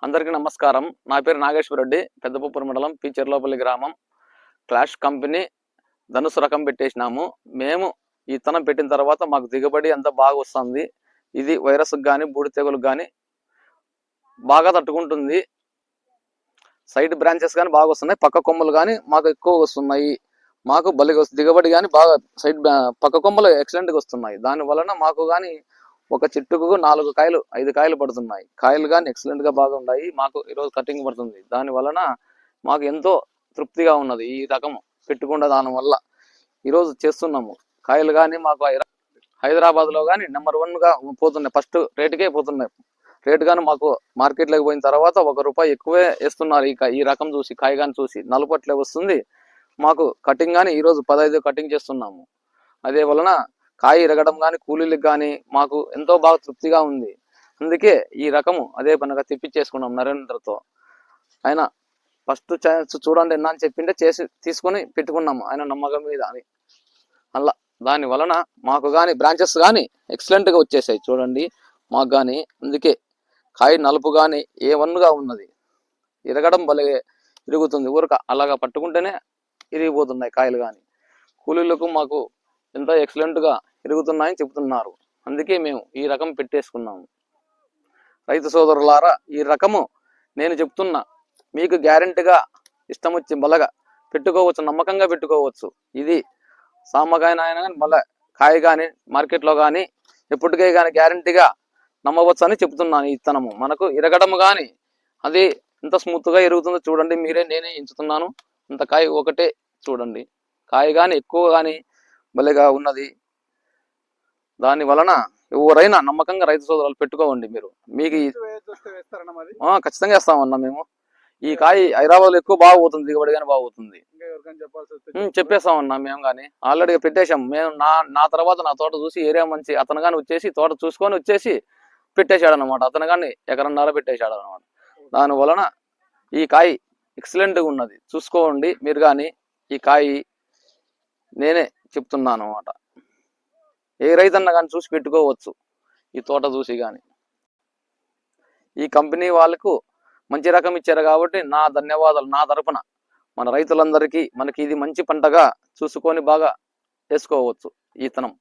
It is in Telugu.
అందరికీ నమస్కారం. నా పేరు నాగేశ్వర రెడ్డి, పెద్దపూపూరు మండలం పి చెర్లోపల్లి గ్రామం. క్లాష్ కంపెనీ ధనుసు రకం పెట్టేసినాము. మేము ఈ విత్తనం పెట్టిన తర్వాత మాకు దిగుబడి అంతా బాగా వస్తుంది. ఇది వైరస్కి కానీ బూడి తెగులకు కానీ బాగా తట్టుకుంటుంది. సైడ్ బ్రాంచెస్ కానీ బాగా వస్తున్నాయి, పక్క కొమ్మలు కానీ మాకు ఎక్కువ వస్తున్నాయి. మాకు బలిగా దిగుబడి కానీ బాగా సైడ్ పక్క కొమ్మలు ఎక్సలెంట్గా వస్తున్నాయి. దాని వలన మాకు కానీ ఒక చెట్టుకు 4 కాయలు 5 కాయలు పడుతున్నాయి. కాయలు కానీ ఎక్సలెంట్ గా బాగా ఉన్నాయి. మాకు ఈరోజు కటింగ్ పడుతుంది. దాని వలన మాకు ఎంతో తృప్తిగా ఉన్నది. ఈ రకం పెట్టుకున్న దాని వల్ల ఈరోజు చేస్తున్నాము. కాయలు కానీ మాకు హైదరాబాద్ లో కానీ నెంబర్ 1 గా పోతున్నాయి. ఫస్ట్ రేటుకే పోతున్నాయి. రేటు కానీ మాకు మార్కెట్లోకి పోయిన తర్వాత ₹1 ఎక్కువే వేస్తున్నారు. ఈ రకం చూసి కాయ కానీ చూసి నలుపట్లే వస్తుంది. మాకు కటింగ్ కానీ ఈరోజు 15 కటింగ్ చేస్తున్నాము. అదే వలన కాయ ఇరగడం కానీ కూలీలకు కానీ మాకు ఎంతో బాగా తృప్తిగా ఉంది. అందుకే ఈ రకము అదే పనిగా తెప్పించేసుకున్నాం నరేంద్రతో. ఆయన ఫస్ట్ చూడండి ఎన్నా అని చెప్పింటే చేసి తీసుకొని పెట్టుకున్నాము ఆయన నమ్మకం మీద అని. అలా దాని వలన మాకు కానీ బ్రాంచెస్ కానీ ఎక్సలెంట్గా వచ్చేసాయి. చూడండి మాకు కానీ అందుకే కాయ నలుపు కానీ A1గా ఉన్నది. ఇరగడం భలే ఇరుగుతుంది. ఊరక అలాగా పట్టుకుంటేనే ఇరిగిపోతున్నాయి కాయలు కానీ. కూలీలకు మాకు ఎంతో ఎక్సలెంట్గా ఇరుగుతున్నాయని చెబుతున్నారు. అందుకే మేము ఈ రకం పెట్టేసుకున్నాము. రైతు సోదరులారా, ఈ రకము నేను చెప్తున్నా, మీకు గ్యారెంటీగా ఇష్టం వచ్చి బలగా పెట్టుకోవచ్చు, నమ్మకంగా పెట్టుకోవచ్చు. ఇది సామకాయన అయినా కానీ మళ్ళీ కాయ కానీ మార్కెట్లో కానీ ఎప్పటికే కానీ గ్యారెంటీగా నమ్మవచ్చు అని చెప్తున్నాను. ఈ ఇత్తనము మనకు ఇరగడం కానీ అది ఎంత స్మూత్గా ఇరుగుతుందో చూడండి మీరే. నేనే ఎంచుతున్నాను. అంత కాయ ఒకటే చూడండి. కాయ కానీ ఎక్కువ కానీ భలేగా ఉన్నది. దాని వలన ఎవరైనా నమ్మకంగా రైతు సోదరులు పెట్టుకోవండి. మీరు మీకు ఖచ్చితంగా వేస్తామన్నా మేము. ఈ కాయ హైదరాబాద్ లో ఎక్కువ బాగా పోతుంది, దిగుబడి కానీ బాగుతుంది. చెప్పేస్తామన్నా మేము కానీ ఆల్రెడీ పెట్టేశాం. మేము నా తర్వాత నా తోట చూసి ఏరియా మంచి అతను కానీ వచ్చేసి తోట చూసుకొని వచ్చేసి పెట్టేశాడు అనమాట. అతను కానీ 1.5 ఎకరం పెట్టేశాడు అనమాట. దాని వలన ఈ కాయ ఎక్సలెంట్గా ఉన్నది. చూసుకోండి మీరు కానీ. ఈ కాయ నేనే చెప్తున్నాను అన్నమాట. ఏ రైతన్న కానీ చూసి పెట్టుకోవచ్చు ఈ తోట చూసి కానీ. ఈ కంపెనీ వాళ్ళకు మంచి రకం ఇచ్చారు కాబట్టి నా ధన్యవాదాలు. నా తరపున మన రైతులందరికీ మనకి ఇది మంచి పంటగా చూసుకొని బాగా వేసుకోవచ్చు ఈ విత్తనం.